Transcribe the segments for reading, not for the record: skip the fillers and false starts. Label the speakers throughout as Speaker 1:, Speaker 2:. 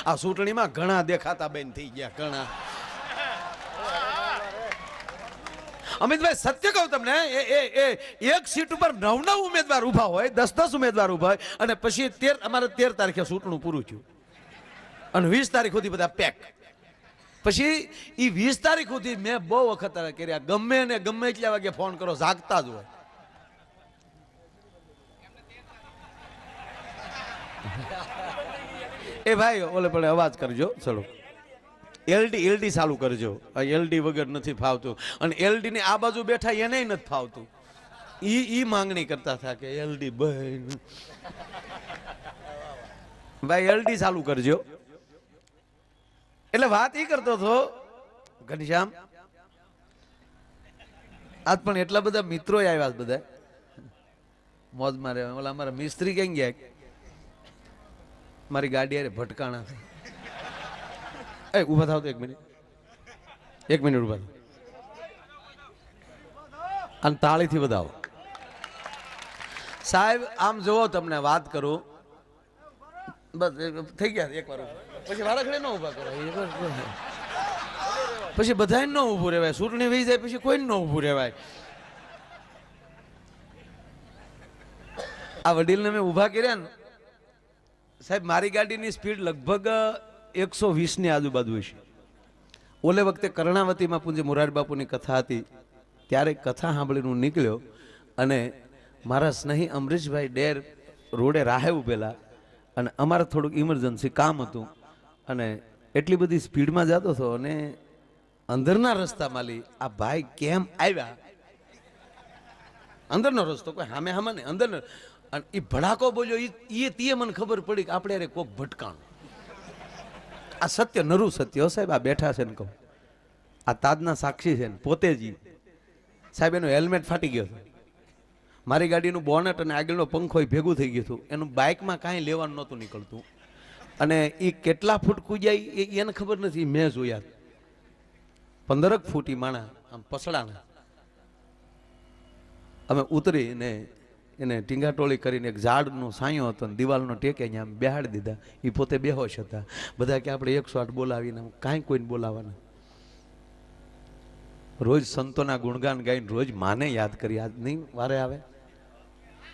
Speaker 1: આ ચૂંટણીમાં ઘણા દેખાતા બેન થઈ ગયા, ઘણા. અમિતભાઈ સત્ય કહું તમને, એક સીટ ઉપર 9 ઉમેદવાર ઉભા હોય, 10 ઉમેદવાર ઉભા હોય, અને પછી અમારે 13 તારીખે ચૂંટણું પૂરું થયું અને 20 તારીખ સુધી બધા પેક. પછી એ 20 તારીખ સુધી મેં બહુ વખત કર્યા, ગમે ને ગમે એટલા વાગે ફોન કરો, જાગતા જ હોય. એ ભાઈ ઓલે પડે અવાજ કરજો, ચલો એલડી ચાલુ કરજો. એલડી વગર નથી ફાવતું, અને એલડી ની આ બાજુ બેઠા એને નથી ફાવતું. ઈ માંગણી કરતા હતા કે એલડી બહેન. ભાઈ એલડી ચાલુ કરજો. એટલે વાત ઈ કરતો હતો ઘનશ્યામ, આજ પણ એટલા બધા મિત્રો આવ્યા બધા મોજ મારે. ઓલા અમારા મિસ્ત્રી ક્યાં ગયા? મારી ગાડી અરે ભટકાણા. એ ઉભા થાવ તો 1 મિનિટ, 1 મિનિટ ઉભા થાવ અને તાળીથી વધાવો. સાહેબ આમ જોવો, તમને વાત કરું, બસ થઈ ગયા એક વાર, પછી વારા ઘડે ન ઉભા કરો, પછી બધાને ન ઊભું રહેવાય. ચૂંટણી વહી જાય પછી કોઈને ન ઊભું રહેવાય. આ વડીલને મેં ઊભા કર્યા ને સાહેબ, મારી ગાડીની સ્પીડ લગભગ 120 ની આજુબાજુ છે. ઓલે વખતે કર્ણાવતીમાં પૂજ્ય મોરારી બાપુની કથા હતી, ત્યારે કથા સાંભળીને હું નીકળ્યો, અને મારા સ્નેહી અમરીશભાઈ ડેર રોડે રાહે ઉભેલા, અને અમારે થોડુંક ઇમરજન્સી કામ હતું, અને એટલી બધી સ્પીડમાં જતો હતો, અને અંદરના રસ્તામાં આ ભાઈ કેમ આવ્યા, અંદરનો રસ્તો કોઈ સામે સામે ને અંદર, અને એ ભડાકો બોલ્યો, તે મને ખબર પડી કે આપણે અરે કોક ભટકાણું. આ સત્ય, નરું સત્ય સાહેબ. આ બેઠા છે ને કહું, આ તાજના સાક્ષી છે ને પોતે જ. સાહેબ એનું હેલ્મેટ ફાટી ગયો હતો, મારી ગાડીનું બોનેટ અને આગળનો પંખો ભેગું થઈ ગયું હતું, એનું બાઇકમાં કાંઈ લેવાનું નહોતું નીકળતું, અને એ કેટલા ફૂટ કૂદ્યા એને ખબર નથી. મેં જોયા 15 ફૂટ માણા આમ પસડાના. અમે ઉતરીને એને ટીંગાટોળી કરીને એક ઝાડનો સાયો હતો ને દિવાલનો ટેકે અહીંયા બેહાડી દીધા. એ પોતે બેહોશ હતા. બધા કે આપણે 108 બોલાવીને કાંઈ કોઈને બોલાવાના. રોજ સંતોના ગુણગાન ગાઈને રોજ માને યાદ કરી, આજ નહીં વારે આવે,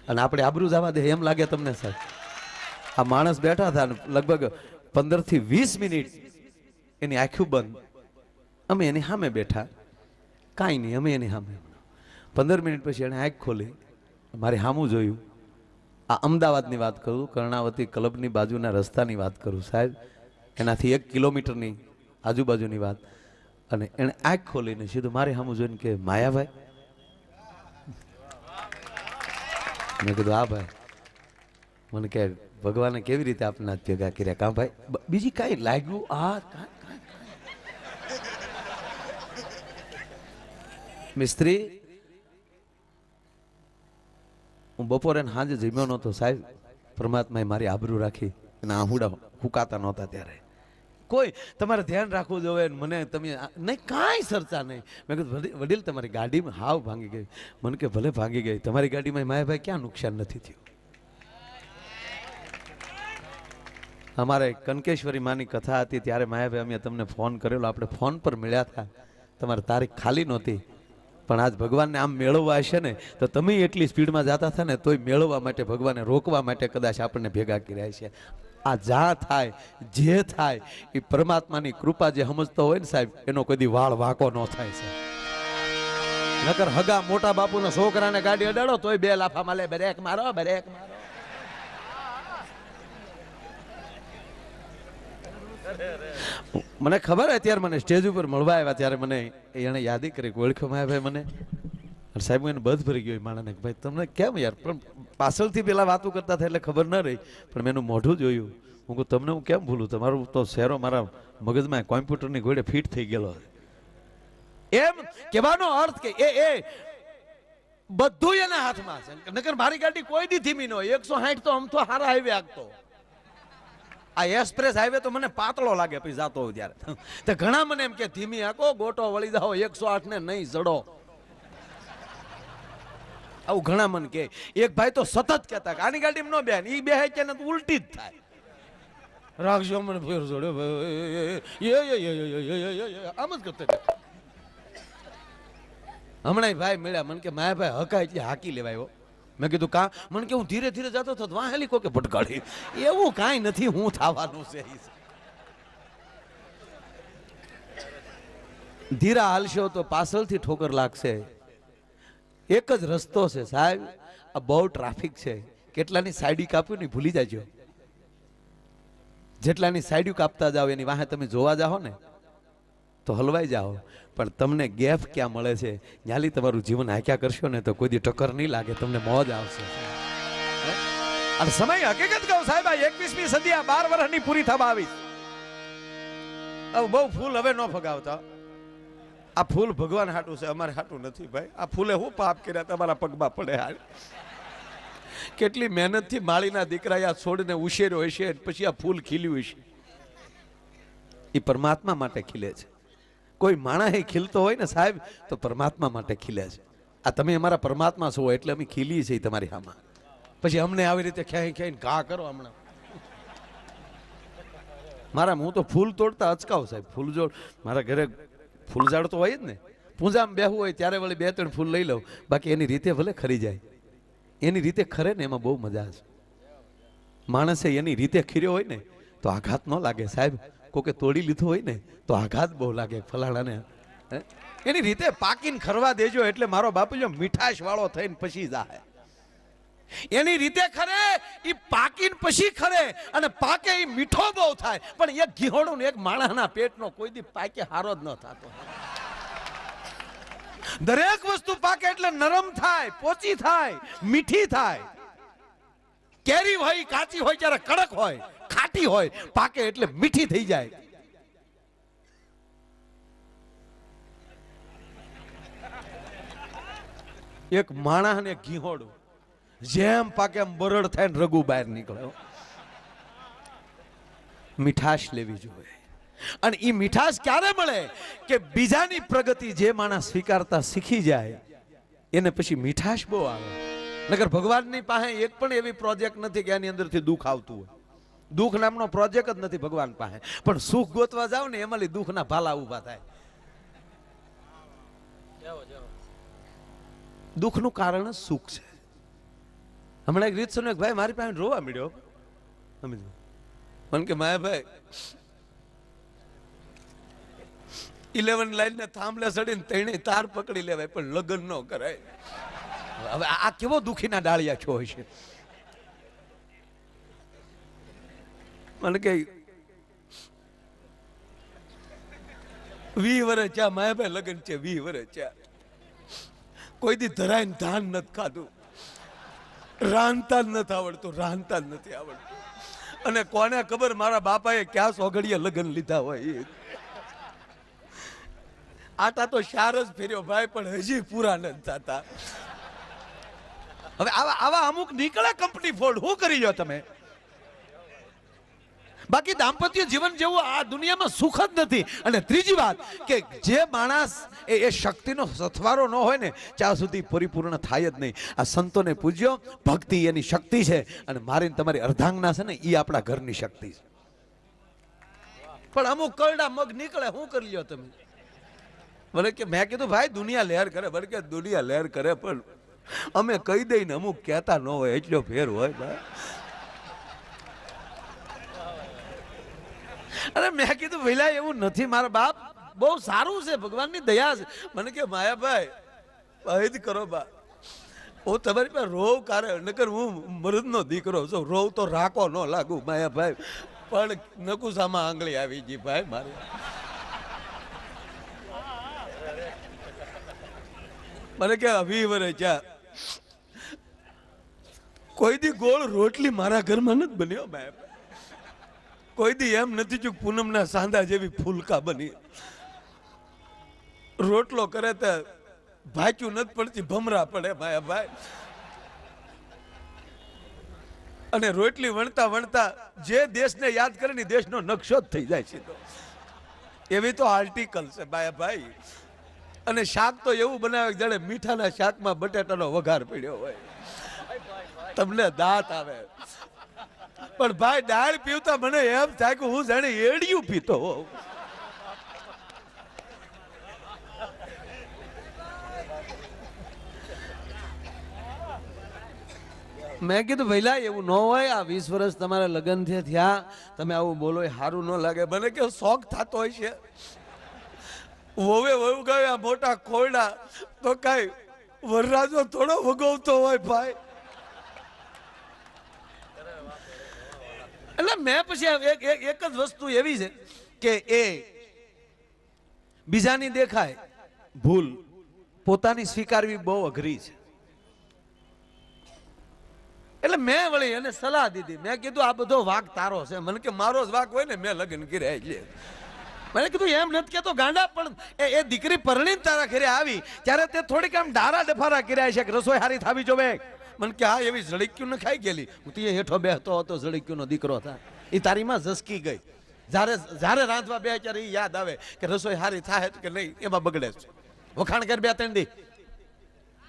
Speaker 1: અને આપણે આબરૂ જવા દે એમ લાગે તમને સાહેબ? આ માણસ બેઠા હતા, લગભગ 15 થી 20 મિનિટ એની આંખું બંધ, અમે એની સામે બેઠા, કાંઈ નહીં, અમે એની સામે. 15 મિનિટ પછી એણે આંખ ખોલી, મારી સામું જોયું. આ અમદાવાદની વાત કરું, કર્ણાવતી ક્લબની બાજુના રસ્તાની વાત કરું સાહેબ, એનાથી 1 કિલોમીટરની આજુબાજુની વાત. અને એણે આંખ ખોલીને સીધું મારી સામું જોઈને કે માયાભાઈ. મેં કીધું હા ભાઈ. મને કે ભગવાને કેવી રીતે આપના ભેગા કર્યા? કાં ભાઈ બીજી કાંઈ લાગ્યું? મિસ્ત્રી, હું બપોરે સાંજે જમ્યો નહોતો સાહેબ. પરમાત્માએ મારી આબરૂ રાખી, અને આહુડા હુકાતા નહોતા. ત્યારે કોઈ તમારે ધ્યાન રાખવું જોઈએ. મને તમે નહીં કાંઈ ચર્ચા નહીં. મેં કીધું વડીલ તમારી ગાડીમાં હાવ ભાંગી ગઈ. મને કે ભલે ભાંગી ગઈ, તમારી ગાડીમાં માયાભાઈ ક્યાં નુકસાન નથી થયું? અમારે કનકેશ્વરી માની કથા હતી ત્યારે માયાભાઈ અમે તમને ફોન કરેલો, આપણે ફોન પર મળ્યા હતા, તમારી તારીખ ખાલી નહોતી. પણ આજ ભગવાનને આમ મેળવવા હશે ને તો તમે એટલી સ્પીડમાં જતા હતા ને તોય મેળવવા માટે ભગવાને રોકવા માટે કદાચ આપણને ભેગા કર્યા છે. આ જા થાય જે થાય એ પરમાત્માની કૃપા. જે સમજતો હોય ને સાહેબ એનો કદી વાળ વાંકો ન થાય છે. નકર હગા મોટા બાપુના છોકરાને ગાડી અડાડો તોય 2 લાફા માલે, બ્રેક મારો, બ્રેક મારો. મને ખબર અત્યારે મને સ્ટેજ ઉપર મળવા આવ્યા ત્યારે મને એને યાદી કરી, ઓળખ્યો માયાભાઈ મને. અને સાહેબ એને બધ ભરી ગયો માણસને કે ભાઈ તમને કેમ યાર? પણ પાછળથી પેલા વાતો કરતા હતા એટલે ખબર ન રહી, પણ મેં એનું મોઢું જોયું. હું કહું તમને હું કેમ ભૂલું? તમારું તો શેરો મારા મગજમાં કોમ્પ્યુટરની ઘોડે ફિટ થઈ ગયેલો. એમ કહેવાનો અર્થ કે એ બધું એના હાથમાં છે. નકર મારી ગાડી કોઈ દી ધીમી ન હોય. 160 તો આમ તો હારા હાઈવે આગતો. આ એક્સપ્રેસ હાઈવે તો મને પાતળો લાગે પછી જાતો હોય ત્યારે. તો ઘણા મને એમ કે ધીમી આકો, ગોટો વળી જાઓ, 108 ને નહીં જડો. આવું ઘણા મને કે. એક ભાઈ તો સતત કહેતા કે આની ગાડીમાં ન બેન, ઈ બેહે કે ને તો ઉલટી જ થાય. રાખજો મને ફેર જોડે આમ જ કરતા હમણાં ભાઈ મળ્યા મને કે માયા ભાઈ હકા એટલે હાકી લેવાયો મેં કીધું કા મને કે હું ધીરે ધીરે જતો હતો વાહ હેલી કોકે ભટકાડી એવું કાંઈ નથી હું થવાનું છે ધીરા હાલશો તો પાછળથી ઠોકર લાગશે એક જ રસ્તો છે સાહેબ આ બહુ ટ્રાફિક છે કેટલાની સાઈડી કાપ્યું ને ભૂલી જાજો જેટલાની સાઈડ કાપતા જાઓ એની વાહે તમે જોવા જાઓ ને તો હલવાઈ જાઓ પણ તમને ગેપ ક્યાં મળે છે ન્યાલી તમારું જીવન હાક્યા કરશો ને તો કોઈ દી ટક્કર નહીં લાગે તમને મોજ આવશે અને સમય હકીકત કહું સાહેબ આ 21મી સદી આ 12 વર્ષની પૂરી થવા આવી બહુ ફૂલ હવે ન ફગાવતા આ ફૂલ ભગવાન હાટું છે અમારે હાટું નથી ભાઈ આ ફૂલે હું પાપ કર્યા તમારા પગમાં પડે હાલ કેટલી મહેનતથી માળીના દીકરા આ છોડને ઉછેર્યો હશે પછી આ ફૂલ ખીલ્યું હશે એ પરમાત્મા માટે ખીલે છે કોઈ માણસ ખીલતો હોય ને સાહેબ તો પરમાત્મા માટે ખીલે છે આ તમે અમારા પરમાત્મા છો એટલે અમે ખીલીએ છીએ તમારી સામે પછી અમને આવી રીતે ક્યાંય ક્યાંય ઘા કરો હમણાં મારા હું તો ફૂલ તોડતા અચકાવ સાહેબ ફૂલ જોડ મારા ઘરે ફૂલ ઝાડ તો હોય જ ને પૂજામાં બેહવું હોય ત્યારે વળી 2-3 ફૂલ લઈ લઉં બાકી એની રીતે ભલે ખરી જાય એની રીતે ખરે ને એમાં બહુ મજા છે માણસે એની રીતે ખીર્યો હોય ને તો આઘાત ન લાગે સાહેબ કોકે તોડી લીધું હોય ને તો આઘાત બહુ લાગે ફલાણાને એની રીતે પાકીને ખરવા દેજો એટલે મારો બાપુ જો મીઠાશ વાળો થઈને પછી જાય એની રીતે ખરે ઈ પાકીને પછી ખરે અને પાકે ઈ મીઠો બહુ થાય પણ એક ઘીહોડું ને એક માણસના પેટનો કોઈ દી પાકે હારો જ ન થતો દરેક વસ્તુ પાકે એટલે નરમ થાય પોચી થાય મીઠી થાય કેરી હોય કાચી હોય ત્યારે કડક હોય ખાટી હોય પાકે એટલે મીઠી થઈ જાય એક માણસ ને ઘીહોડું જેમ પાકે એમ બરડ થાય ને રગુ બહાર નીકળે મીઠાશ લેવી જોઈએ અને ઈ મીઠાશ ક્યારે મળે કે બીજાની પ્રગતિ જે માણસ સ્વીકારતા શીખી જાય એને પછી મીઠાશ બહુ આવે નકર ભગવાનની પાસે એક પણ એવી પ્રોજેક્ટ નથી કે એની અંદરથી દુઃખ આવતું હોય દુઃખ નામનો પ્રોજેક્ટ જ નથી ભગવાન પાસે પણ સુખ ગોતવા જાવ ને એમાંથી દુઃખના ભાલા ઊભા થાય દુઃખનું કારણ જ સુખ છે હમણાં એક રીત સુનો ભાઈ મારી પાસે રોવા મળ્યો મને કે માયાભાઈ 11 લાઈન ને થાંભલે ચડીને તણે તાર પકડી લેવાય પણ લગ્ન ન કરાય હવે આ કેવો દુખીના ડાળિયા છો છે મને કે 20 વર્ષ ચા માયાભાઈ લગ્ન છે 20 વર્ષ ચા કોઈ દી ધરાઈને ધાન નથી ખાધું રાંધતા જ નથી આવડતું રાંધતા જ નથી આવડતું અને કોને ખબર મારા બાપાએ ક્યાં સોગડીએ લગ્ન લીધા હોય આટા તો શાર જ ફેર્યો ભાઈ પણ હજી પૂરા નથી થતા હવે આવા અમુક નીકળે કંપની ફોડ શું કરી લો તમે બાકી દાંપત્ય જીવન જેવું આ દુનિયામાં સુખ જ નથી અને ત્રીજી વાત કે જે માણસ એ શક્તિનો સથવારો ન હોય ને ત્યાં સુધી પરિપૂર્ણ થાય જ નહીં આ સંતોને પૂજ્યો ભક્તિ એની શક્તિ છે અને મારી તમારી અર્ધાંગના છે ને એ આપણા ઘરની શક્તિ છે પણ અમુક કરડા મગ નીકળે શું કરી લ્યો તમે બોલે કે મેં કીધું ભાઈ દુનિયા લહેર કરે બોલે કે દુનિયા લહેર કરે પણ અમે કહી દઈને અમુક કહેતા ન હોય એટલો ફેર હોય ભાઈ અરે મેં કીધું ભઈલા એવું નથી મારા બાપ બહુ સારું છે ભગવાનની દયા છે મને કે માયાભાઈ જ કરો બા હું તમારી પાસે રોવ કારે નકર હું મરદનો દીકરો છું રોવ તો રાખો ન લાગુ માયાભાઈ પણ નકુસામાં આંગળી આવી ગઈ ભાઈ મારે મને કે 20 વર્ષ ચા કોઈ દી ગોળ રોટલી મારા ઘરમાં નથી બન્યો માયાભાઈ કોઈ દી એમ નથી ચૂક પૂનમના સાંધા જેવી ફૂલકા બની રોટલો કરે તો ભાચ્યું નથી પડતી ભમરા પડે ભાઈ અને રોટલી વણતા વણતા જે દેશને યાદ કરે ને દેશનો નકશો જ થઈ જાય છે એવી તો આર્ટિકલ છે ભાઈ અને શાક તો એવું બનાવે જાણે મીઠાના શાકમાં બટેટાનો વઘાર પડ્યો હોય તમને દાંત આવે પણ ભાઈ દાળ પીવતા મને એમ થાય કે હું જાણે એડિયું પીતો હોઉં. મેં કીધું ભઈલા એવું ન હોય, આ 20 વર્ષ તમારા લગ્ન થયા, તમે આવું બોલો એ સારું ન લાગે. મને કે શોખ થતો હોય છે. વોવે વહુ ગયા મોટા ખોરડા તો કઈ વરરાજો થોડો ભોગવતો હોય ભાઈ. એટલે મેં પછી એક જ વસ્તુ એવી છે કે એ બીજાની દેખાય ભૂલ પોતાની સ્વીકારવી બહુ અઘરી છે. એટલે મેં વળી એને સલાહ દીધી. મેં કીધું આ બધો વાંક તારો છે. મને કે મારો જ વાંક હોય ને મેં લગ્ન કર્યા છે. મને કીધું એમ નથી કેતો ગાંડા, પણ એ દીકરી પરણીને તારા ઘરે આવી ત્યારે તે થોડીક આમ ડારા ડફારા કર્યા છે કે રસોઈ હારી થાવી જોવે. મને કે હા એવી ઝળક્યું ને ખાઈ ગયેલી. હું તે હેઠો બેસતો હતો, ઝળક્યું નો દીકરો હતા. એ તારી માં ઝસકી ગઈ. જ્યારે રાંધવા બે ત્યારે એ યાદ આવે કે રસોઈ હારી થાય કે નહીં, એમાં બગડે છે. વખાણ કર 2-3 દી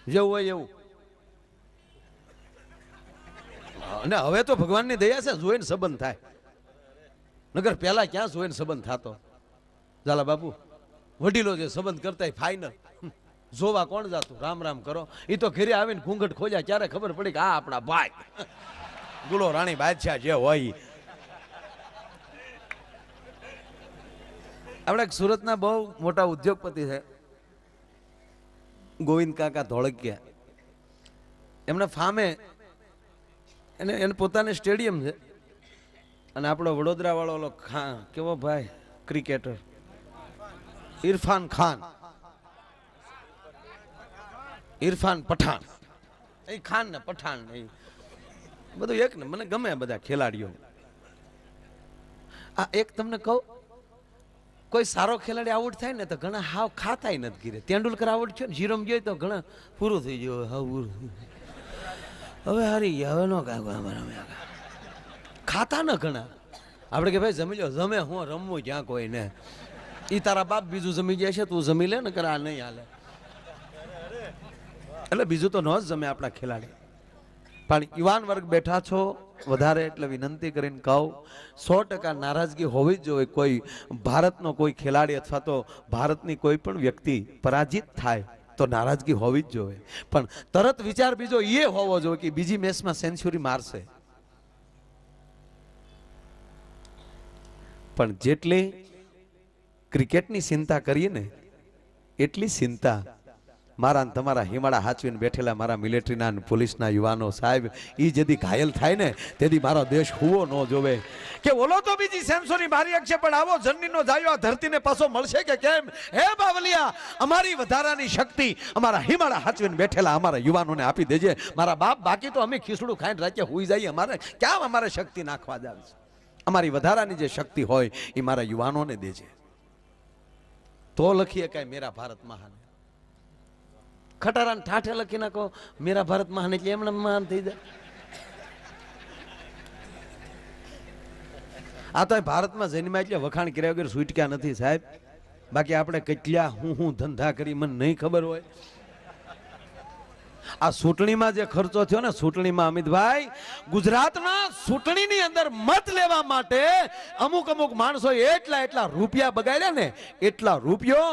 Speaker 1: જેવું હોય એવું. અને હવે તો ભગવાનની દયા છે, જોઈને સંબંધ થાય. નગર પેલા ક્યાં જોઈને સંબંધ થતો. ઝાલા બાપુ વડીલો જે સંબંધ કરતા ફાઈનલ જોવા કોણ જાતું. રામ રામ કરો. એ તો ઘરે આવીને ઘૂંઘટ ખોલ્યા ત્યારે ખબર પડી કે આ આપણા ભાઈ ગુલો રાણી બાદશાહ જે હોય. આપણા સુરતના બહુ મોટા ઉદ્યોગપતિ છે ગોવિંદ કાકા ધોળકિયા. એમના ફામે એને પોતાને સ્ટેડિયમ છે. અને આપણો વડોદરા વાળો ખાન કેવો ભાઈ ક્રિકેટર ઇરફાન ખાન, ઇરફાન પઠાણ, એ ખાન ને પઠાણ એ બધું એક ને. મને ગમે બધા ખેલાડીઓ. આ એક તમને કહું, કોઈ સારો ખેલાડી આઉટ થાય ને તો ઘણા હાવ ખાતાય નથી ગીરે. તેંડુલકર આઉટ થયો ને જીરોમ ગયો તો ઘણા પૂરું થઈ ગયું. હવે હારી ગયા, હવે નો કાંઈ ખાતા ન ઘણા. આપણે કે ભાઈ જમી લો. જમે હું રમવું જ્યાં કોઈ ને. એ તારા બાપ બીજું જમી જાય છે, તું જમી લે ને કરે આ નહીં હાલે. એટલે બીજું તો ન જ જમે આપણા ખેલાડી. પણ યુવાન વર્ગ બેઠા છો વધારે એટલે વિનંતી કરીને કહું 100% નારાજગી હોવી જ જોઈએ. કોઈ ભારતનો કોઈ ખેલાડી અથવા તો ભારતની કોઈ પણ વ્યક્તિ પરાજિત થાય તો નારાજગી હોવી જ જોઈએ. પણ તરત વિચાર બીજો એ હોવો જોઈએ કે બીજી મેચમાં સેન્ચુરી મારશે. પણ જેટલી ક્રિકેટની ચિંતા કરીએ ને એટલી ચિંતા મારા તમારા હિમાળા હાચવીને બેઠેલા મારા મિલિટરીના અને પોલીસના યુવાનો સાહેબ એ જેથી ઘાયલ થાય ને તેથી મારો દેશ હુવો ન જોવે કે ઓલો તો બીજી સેન્ચુરી મારી શકશે પણ આવો જનનીનો જાયો આ ધરતીને પાછો મળશે કે કેમ. હે બાવલિયા, અમારી વધારાની શક્તિ અમારા હિમાળા હાચવીને બેઠેલા અમારા યુવાનોને આપી દેજે મારા બાપ. બાકી તો અમે ખીસડું ખાઈને રાતે હુઈ જઈએ. અમારે ક્યાં અમારે શક્તિ નાખવા જાવ છે. અમારી વધારાની જે શક્તિ હોય એ મારા યુવાનોને દેજે. તો લખીએ કાંઈ મેરા ભારત મહાન. ખટારાને ઠાઠે લખી નાખો મેરા ભારત મહાન એટલે એમણે મહાન થઈ જાય. આ તો ભારતમાં જન્મ્યા એટલે વખાણ કર્યા વગર છૂટક્યા નથી સાહેબ. બાકી આપણે કેટલા હું ધંધા કરી મને નહીં ખબર હોય. આ ચૂંટણીમાં જે ખર્ચો થયો ને ચૂંટણીમાં અમિતભાઈ, ગુજરાતના ચૂંટણીની અંદર મત લેવા માટે અમુક માણસો એટલા રૂપિયા બગાડ્યા ને એટલા રૂપિયો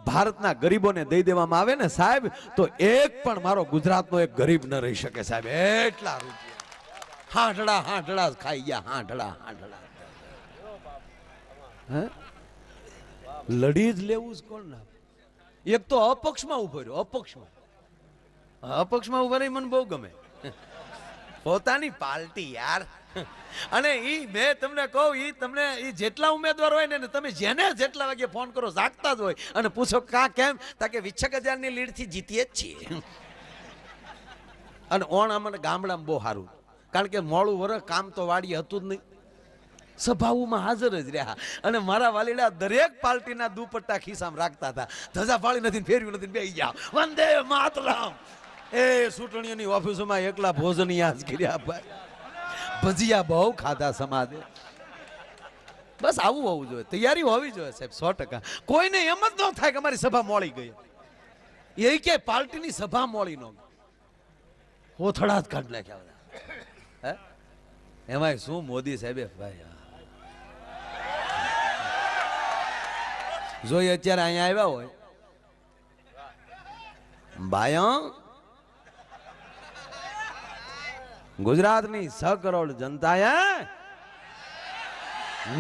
Speaker 1: ભારતના ગરીબોને દઈ દેવામાં આવે ને સાહેબ તો એક પણ મારો ગુજરાતનો એક ગરીબ ન રહી શકે સાહેબ. એટલા રૂપિયા હાંઠડા ખાઈ ગયા. હાંઠડા લડી જ લેવું જ કોણ ના. એક તો અપક્ષમાં ઉભો રહ્યો. અપક્ષમાં ઉભા રહી મને બહુ ગમે. પોતાની પાર્ટી યાર. અને ઈ મેં તમને કહું ઈ તમને ઈ જેટલા ઉમેદવાર હોય ને તમે જેને જેટલા વાગે ફોન કરો જાગતા જ હોય અને પૂછો કેમ તાકે 20,000 ની લીડ થી જીતીએ જ છીએ. અને ઓણ અમને ગામડામાં બહુ સારું કારણ કે મોડું વરસ કામ તો વાડી હતું જ નહીં. સભાઓમાં હાજર જ રહ્યા અને મારા વાલીડા દરેક પાર્ટીના દુપટ્ટા ખિસ્સામાં રાખતા હતા. ધજા ફાળી નથી, ફેરવી નથી, બેસી ગયા વંદે માતરમ. એ ચૂંટણીઓની ઓફિસોમાં એકલા ભોજનિયા જ કર્યા ભાઈ. ભજીયા બહુ ખાધા સમાજે. બસ આવું હોવું જોઈએ, તૈયારી હોવી જોઈએ સાહેબ 100%. કોઈને એમ જ ન થાય કે અમારી સભા મોડી ગઈ. એ કે પાર્ટીની સભા મોડી ન ગઈ. હોથડા જ કાઢ નાખ્યા. એમાં શું મોદી સાહેબે ભાઈ જો અત્યારે અહીંયા આવ્યા હોય ભાઈઓ, ગુજરાતની 6 કરોડ જનતાએ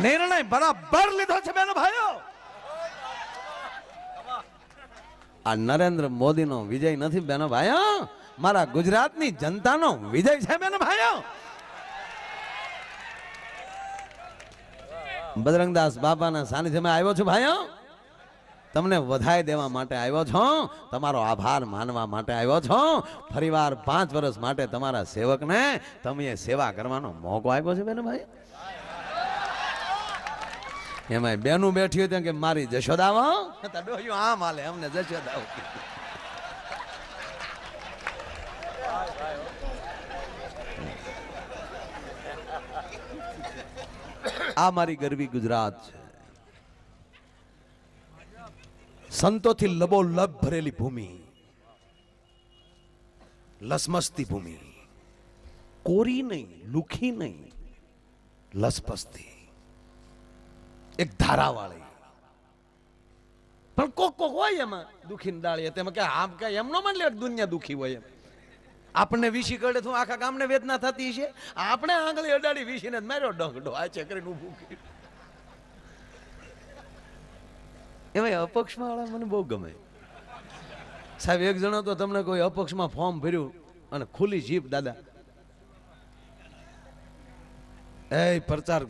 Speaker 1: નિર્ણય બરાબર લીધો છે બેનો ભાઈઓ. આ નરેન્દ્ર મોદીનો વિજય નથી બેનો ભાઈઓ, મારા ગુજરાતની જનતાનો વિજય છે બેનો ભાઈઓ. બજરંગદાસ બાપાના સાનિધ્યમાં આવ્યો છું ભાઈઓ, તમને વધાઈ દેવા માટે આવ્યો છો, તમારો આભાર માનવા માટે આવ્યો છો. ફરીવાર 5 વર્ષ માટે તમારા સેવકને તમે સેવા કરવાનો મોકો આપ્યો છે બેનો ભાઈ. એમાં બેનું બેઠી હતી કે મારી જશોદાવો આમ હાલે અમને જશોદાવો. આ મારી ગરવી ગુજરાત છે, સંતોથી લબોલબ ભરેલી ભૂમિ, લસમસતી ભૂમિ, કોરી નહીં, લુખી નહીં, લસપસતી, એક ધારાવાળી. પણ કોક કોક હોય એમાં દુખી ડાળી, તેમાં કે આમ કે એમ નો માન લે દુનિયા દુખી હોય એમ. આપણને વીસી કડે તો આખા ગામને વેદના થતી છે, આપણે આંગળી અડાડી વીસીને માર્યો ડંગડો આ ચકરીને ઊભું કર્યું. એમાં અપક્ષમાં વાળા મને બહુ ગમે સાહેબ. એક જણો તો તમને કોઈ અપક્ષમાં ફોર્મ ભર્યું અને ખુલ્લી જીપ દાદા એ પ્રચાર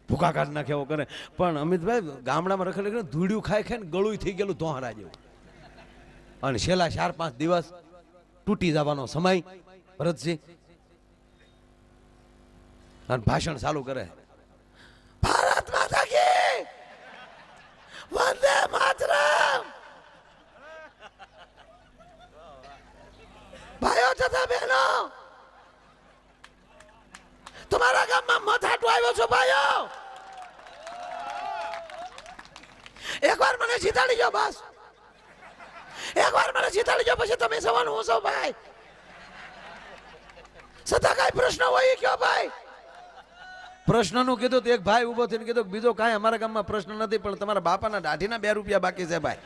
Speaker 1: ભૂકા કાઢ નાખે એવો કરે. પણ અમિતભાઈ ગામડામાં રખડે ધૂળ્યું ખાઈ ખાઈને ગળું થઈ ગયેલું ધોહરા જેવું, અને છેલ્લા 4-5 દિવસ તૂટી જવાનો સમય ભરતસિંહ, અને ભાષણ ચાલુ કરે, ભારત માતા કી વંદે માતરમ. ભાઈઓ તથા બહેનો, તમારા ગામમાં મથાટો આવ્યો છો ભાઈઓ, એકવાર મને જીતાડી ગયો બસ, એકવાર મને જીતાડી ગયો પછી તમે સવાલ હું છો ભાઈ. છતાં કઈ પ્રશ્ન હોય કયો ભાઈ. પ્રશ્નનું કીધું તો એક ભાઈ ઉભો થઈને કીધું બીજો કાંઈ અમારા ગામમાં પ્રશ્ન નથી, પણ તમારા બાપાના દાઢીના 2 રૂપિયા બાકી છે ભાઈ.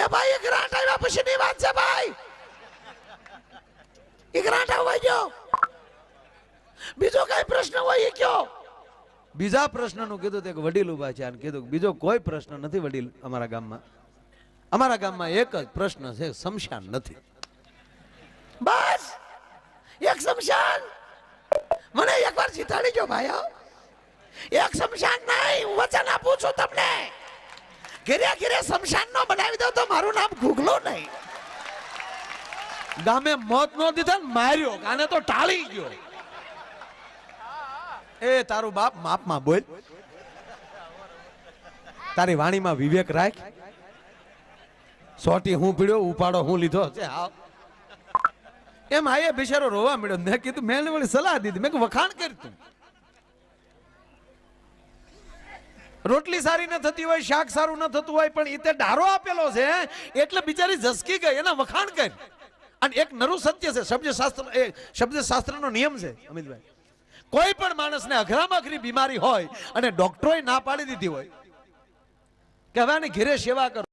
Speaker 1: એ ભાઈ એક ગ્રાન્ટ આવ્યા પછી ની વાત છે ભાઈ, એક ગ્રાન્ટ આવવા ગયો. બીજો કઈ પ્રશ્ન હોય કયો. બીજા પ્રશ્નનું કીધું તો એક વડીલ ઉભા છે અને કીધું બીજો કોઈ પ્રશ્ન નથી વડીલ અમારા ગામમાં. અમારા ગામમાં એક જ પ્રશ્ન છે, શમશાન નથી. બસ એક શમશાન. મને એકવાર જીતાડી ગયો ભાઈઓ, એક શમશાન નહીં. હું વચન આપું છું તમને, ઘરે ઘરે શમશાન નો બનાવી દો તો મારું નામ ગુગલો નહીં. ગામે મોત નો દીધા માર્યો, આને તો ટાળી ગયો. એ તારું બાપ માપમાં બોલ, તારી વાણીમાં વિવેક રાખ. સોટી હું પીડ્યો, ઉપાડો હું લીધો છે. હા એમ આયે બિચારો રોવા મળ્યો. મેં કીધું મેં વળી સલાહ દીધી, મેં વખાણ કર્યું. રોટલી સારી ન થતી હોય, શાક સારું ન થતું હોય, પણ એ તે ડારો આપેલો છે એટલે બિચારી ઝસકી ગઈ, એના વખાણ કરી. અને એક નરું સત્ય છે, શબ્દશાસ્ત્રનો નિયમ છે અમિતભાઈ, કોઈ પણ માણસને અઘરામાં અઘરી બીમારી હોય અને ડોક્ટરોએ ના પાડી દીધી હોય કે હવે આની ઘરે સેવા કરો,